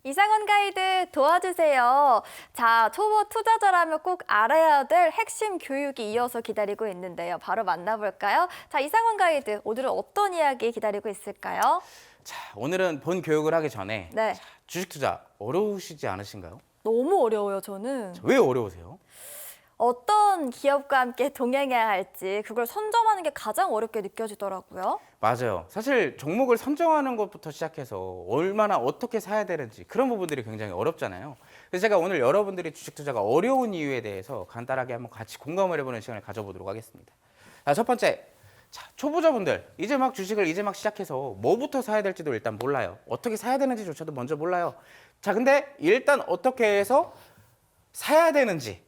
이상원 가이드 도와주세요. 자, 초보 투자자라면 꼭 알아야 될 핵심 교육이 이어서 기다리고 있는데요. 바로 만나볼까요? 자, 이상원 가이드, 오늘은 어떤 이야기 기다리고 있을까요? 자, 오늘은 본 교육을 하기 전에 네, 주식 투자 어려우시지 않으신가요? 너무 어려워요, 저는. 왜 어려우세요? 어떤 기업과 함께 동행해야 할지 그걸 선점하는 게 가장 어렵게 느껴지더라고요. 맞아요. 사실 종목을 선정하는 것부터 시작해서 얼마나 어떻게 사야 되는지 그런 부분들이 굉장히 어렵잖아요. 그래서 제가 오늘 여러분들이 주식 투자가 어려운 이유에 대해서 간단하게 한번 같이 공감을 해보는 시간을 가져보도록 하겠습니다. 자, 첫 번째. 자, 초보자분들 이제 막 주식을 이제 막 시작해서 뭐부터 사야 될지도 일단 몰라요. 어떻게 사야 되는지조차도 먼저 몰라요. 자, 근데 일단 어떻게 해서 사야 되는지.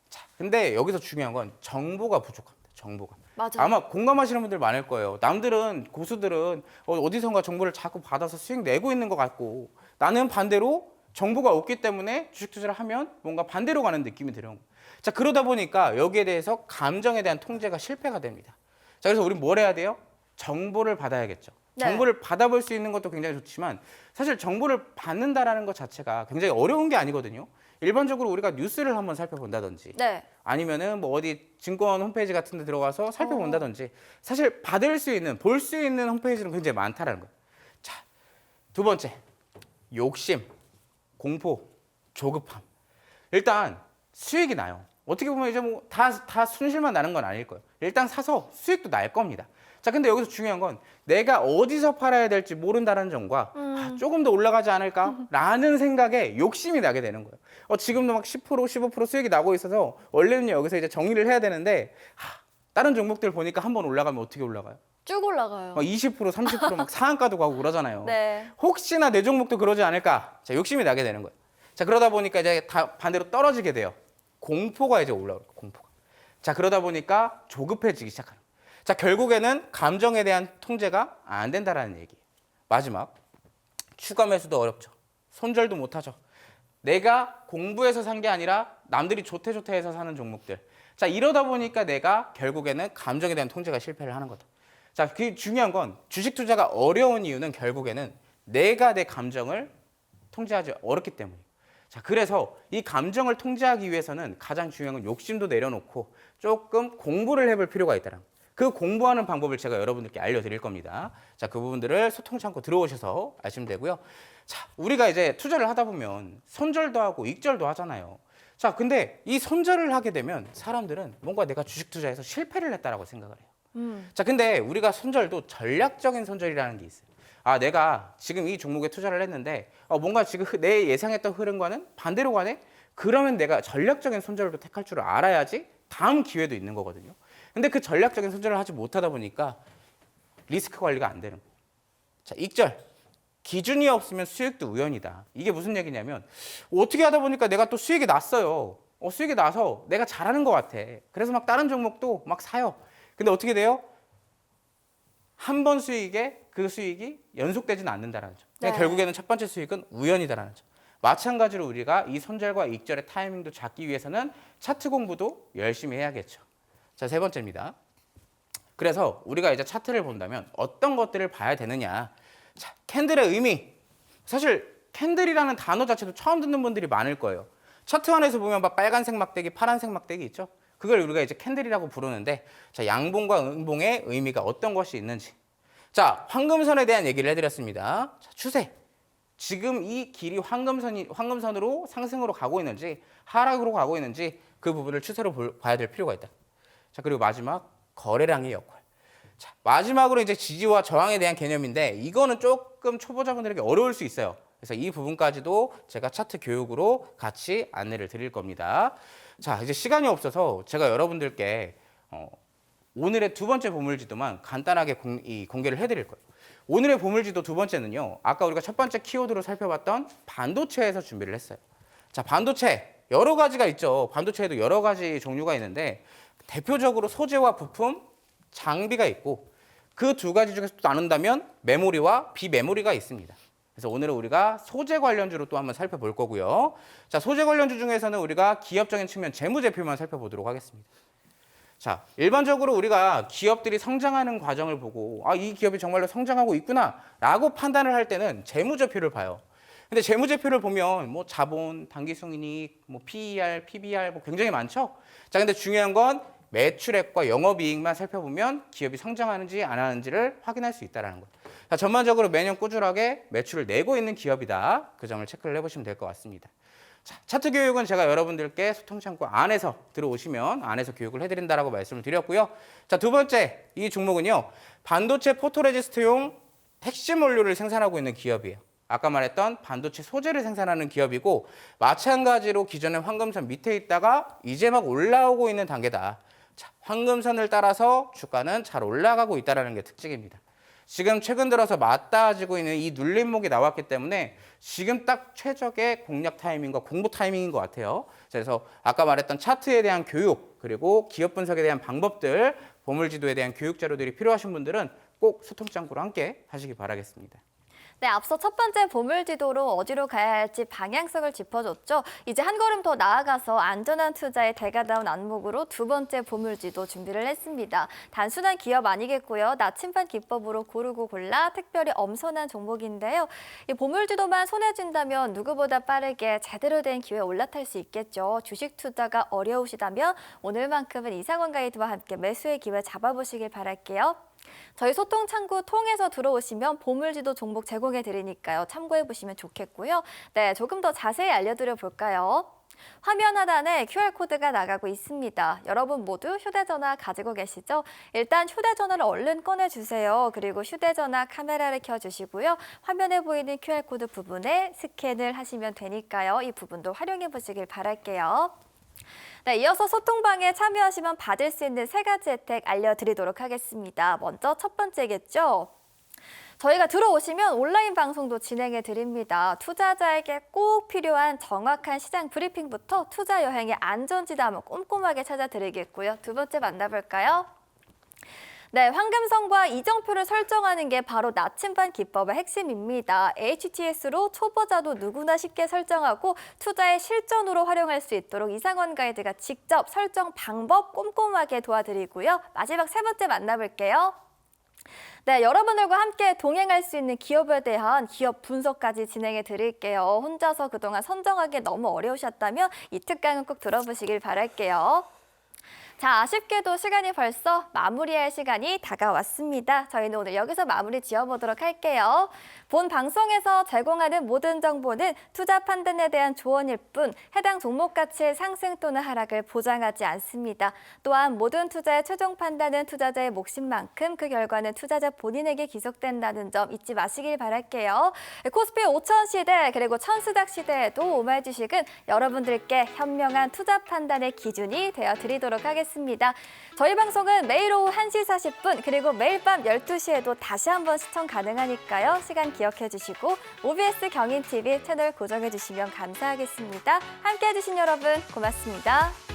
자, 근데 여기서 중요한 건 정보가 부족합니다. 정보가. 맞아요. 아마 공감하시는 분들 많을 거예요. 남들은 고수들은 어디선가 정보를 자꾸 받아서 수익 내고 있는 것 같고 나는 반대로 정보가 없기 때문에 주식 투자를 하면 뭔가 반대로 가는 느낌이 들어요. 자, 그러다 보니까 여기에 대해서 감정에 대한 통제가 실패가 됩니다. 자, 그래서 우린 뭘 해야 돼요? 정보를 받아야겠죠. 네. 정보를 받아볼 수 있는 것도 굉장히 좋지만 사실 정보를 받는다라는 것 자체가 굉장히 어려운 게 아니거든요. 일반적으로 우리가 뉴스를 한번 살펴본다든지 네. 아니면은 뭐 어디 증권 홈페이지 같은 데 들어가서 살펴본다든지 사실 받을 수 있는, 볼 수 있는 홈페이지는 굉장히 많다라는 거예요. 자, 두 번째. 욕심, 공포, 조급함. 일단 수익이 나요. 어떻게 보면 이제 뭐 다 순실만 나는 건 아닐 거예요. 일단 사서 수익도 날 겁니다. 자, 근데 여기서 중요한 건 내가 어디서 팔아야 될지 모른다는 점과 조금 더 올라가지 않을까라는 생각에 욕심이 나게 되는 거예요. 지금도 막 10%, 15% 수익이 나고 있어서 원래는 여기서 이제 정리를 해야 되는데 다른 종목들 보니까 한번 올라가면 어떻게 올라가요? 쭉 올라가요. 20%, 30% 상한가도 가고 그러잖아요. 네. 혹시나 내 종목도 그러지 않을까? 자, 욕심이 나게 되는 거예요. 자, 그러다 보니까 이제 다 반대로 떨어지게 돼요. 공포가 이제 올라오고 공포가. 자, 그러다 보니까 조급해지기 시작하는 거예요. 자, 결국에는 감정에 대한 통제가 안 된다라는 얘기예요. 마지막. 추가 매수도 어렵죠. 손절도 못 하죠. 내가 공부해서 산 게 아니라 남들이 좋대 좋대 해서 사는 종목들. 자, 이러다 보니까 내가 결국에는 감정에 대한 통제가 실패를 하는 거다. 자, 그 중요한 건 주식 투자가 어려운 이유는 결국에는 내가 내 감정을 통제하지 어렵기 때문이에요. 자, 그래서 이 감정을 통제하기 위해서는 가장 중요한 건 욕심도 내려놓고 조금 공부를 해볼 필요가 있다는 거예요. 그 공부하는 방법을 제가 여러분들께 알려드릴 겁니다. 자, 그 부분들을 소통 창고 들어오셔서 아시면 되고요. 자, 우리가 이제 투자를 하다 보면 손절도 하고 익절도 하잖아요. 자, 근데 이 손절을 하게 되면 사람들은 뭔가 내가 주식 투자에서 실패를 했다라고 생각을 해요. 자, 근데 우리가 손절도 전략적인 손절이라는 게 있어요. 아, 내가 지금 이 종목에 투자를 했는데 뭔가 지금 내 예상했던 흐름과는 반대로 가네? 그러면 내가 전략적인 손절도 택할 줄 알아야지 다음 기회도 있는 거거든요. 근데 그 전략적인 손절을 하지 못하다 보니까 리스크 관리가 안 되는 거예요. 자, 익절. 기준이 없으면 수익도 우연이다. 이게 무슨 얘기냐면 어떻게 하다 보니까 내가 또 수익이 났어요. 수익이 나서 내가 잘하는 것 같아. 그래서 막 다른 종목도 막 사요. 근데 어떻게 돼요? 한 번 수익에 그 수익이 연속되지는 않는다는 점. 네. 결국에는 첫 번째 수익은 우연이다라는 점. 마찬가지로 우리가 이 손절과 익절의 타이밍도 잡기 위해서는 차트 공부도 열심히 해야겠죠. 자, 세 번째입니다. 그래서 우리가 이제 차트를 본다면 어떤 것들을 봐야 되느냐. 자, 캔들의 의미. 사실 캔들이라는 단어 자체도 처음 듣는 분들이 많을 거예요. 차트 안에서 보면 막 빨간색 막대기, 파란색 막대기 있죠. 그걸 우리가 이제 캔들이라고 부르는데, 자, 양봉과 음봉의 의미가 어떤 것이 있는지. 자, 황금선에 대한 얘기를 해드렸습니다. 자, 추세. 지금 이 길이 황금선으로 상승으로 가고 있는지 하락으로 가고 있는지 그 부분을 추세로 봐야 될 필요가 있다. 자, 그리고 마지막 거래량의 역할. 자, 마지막으로 이제 지지와 저항에 대한 개념인데 이거는 조금 초보자분들에게 어려울 수 있어요. 그래서 이 부분까지도 제가 차트 교육으로 같이 안내를 드릴 겁니다. 자, 이제 시간이 없어서 제가 여러분들께 오늘의 두 번째 보물지도만 간단하게 공개를 해드릴 거예요. 오늘의 보물지도 두 번째는요. 아까 우리가 첫 번째 키워드로 살펴봤던 반도체에서 준비를 했어요. 자, 반도체 여러 가지가 있죠. 반도체에도 여러 가지 종류가 있는데 대표적으로 소재와 부품, 장비가 있고 그 두 가지 중에서 또 나눈다면 메모리와 비메모리가 있습니다. 그래서 오늘은 우리가 소재 관련주로 또 한번 살펴볼 거고요. 자, 소재 관련주 중에서는 우리가 기업적인 측면 재무제표만 살펴보도록 하겠습니다. 자, 일반적으로 우리가 기업들이 성장하는 과정을 보고 이 기업이 정말로 성장하고 있구나라고 판단을 할 때는 재무제표를 봐요. 근데 재무제표를 보면 뭐 자본, 당기순이익, 뭐 PER, PBR 뭐 굉장히 많죠. 자, 근데 중요한 건 매출액과 영업이익만 살펴보면 기업이 성장하는지 안 하는지를 확인할 수 있다는 거예요. 자, 전반적으로 매년 꾸준하게 매출을 내고 있는 기업이다. 그 점을 체크를 해보시면 될 것 같습니다. 자, 차트 교육은 제가 여러분들께 소통창고 안에서 들어오시면 안에서 교육을 해드린다라고 말씀을 드렸고요. 자, 두 번째 이 종목은요. 반도체 포토레지스트용 핵심 원료를 생산하고 있는 기업이에요. 아까 말했던 반도체 소재를 생산하는 기업이고 마찬가지로 기존의 황금선 밑에 있다가 이제 막 올라오고 있는 단계다. 자, 황금선을 따라서 주가는 잘 올라가고 있다는 게 특징입니다. 지금 최근 들어서 맞닿아지고 있는 이 눌림목이 나왔기 때문에 지금 딱 최적의 공략 타이밍과 공부 타이밍인 것 같아요. 그래서 아까 말했던 차트에 대한 교육 그리고 기업 분석에 대한 방법들, 보물지도에 대한 교육 자료들이 필요하신 분들은 꼭 소통창구로 함께 하시기 바라겠습니다. 네, 앞서 첫 번째 보물지도로 어디로 가야 할지 방향성을 짚어줬죠. 이제 한 걸음 더 나아가서 안전한 투자의 대가다운 안목으로 두 번째 보물지도 준비를 했습니다. 단순한 기업 아니겠고요. 나침반 기법으로 고르고 골라 특별히 엄선한 종목인데요. 이 보물지도만 손에 쥔다면 누구보다 빠르게 제대로 된 기회에 올라탈 수 있겠죠. 주식 투자가 어려우시다면 오늘만큼은 이상원 가이드와 함께 매수의 기회 잡아보시길 바랄게요. 저희 소통 창구 통해서 들어오시면 보물지도 종목 제공해 드리니까요. 참고해 보시면 좋겠고요. 네, 조금 더 자세히 알려드려 볼까요? 화면 하단에 QR코드가 나가고 있습니다. 여러분 모두 휴대전화 가지고 계시죠? 일단 휴대전화를 얼른 꺼내주세요. 그리고 휴대전화 카메라를 켜주시고요. 화면에 보이는 QR코드 부분에 스캔을 하시면 되니까요. 이 부분도 활용해 보시길 바랄게요. 네, 이어서 소통방에 참여하시면 받을 수 있는 세 가지 혜택 알려드리도록 하겠습니다. 먼저 첫 번째겠죠. 저희가 들어오시면 온라인 방송도 진행해 드립니다. 투자자에게 꼭 필요한 정확한 시장 브리핑부터 투자 여행의 안전지담을 꼼꼼하게 찾아드리겠고요. 두 번째 만나볼까요? 네, 황금선과 이정표를 설정하는 게 바로 나침반 기법의 핵심입니다. HTS로 초보자도 누구나 쉽게 설정하고 투자의 실전으로 활용할 수 있도록 이상원 가이드가 직접 설정 방법 꼼꼼하게 도와드리고요. 마지막 세 번째 만나볼게요. 네, 여러분들과 함께 동행할 수 있는 기업에 대한 기업 분석까지 진행해 드릴게요. 혼자서 그동안 선정하기 너무 어려우셨다면 이 특강은 꼭 들어보시길 바랄게요. 자, 아쉽게도 시간이 벌써 마무리할 시간이 다가왔습니다. 저희는 오늘 여기서 마무리 지어보도록 할게요. 본 방송에서 제공하는 모든 정보는 투자 판단에 대한 조언일 뿐 해당 종목 가치의 상승 또는 하락을 보장하지 않습니다. 또한 모든 투자의 최종 판단은 투자자의 몫인 만큼 그 결과는 투자자 본인에게 기속된다는 점 잊지 마시길 바랄게요. 코스피 5천 시대 그리고 천스닥 시대에도 오마이 주식은 여러분들께 현명한 투자 판단의 기준이 되어드리도록 하겠습니다. 저희 방송은 매일 오후 1시 40분 그리고 매일 밤 12시에도 다시 한번 시청 가능하니까요. 시간 기억해 주시고 OBS 경인TV 채널 고정해 주시면 감사하겠습니다. 함께해 주신 여러분 고맙습니다.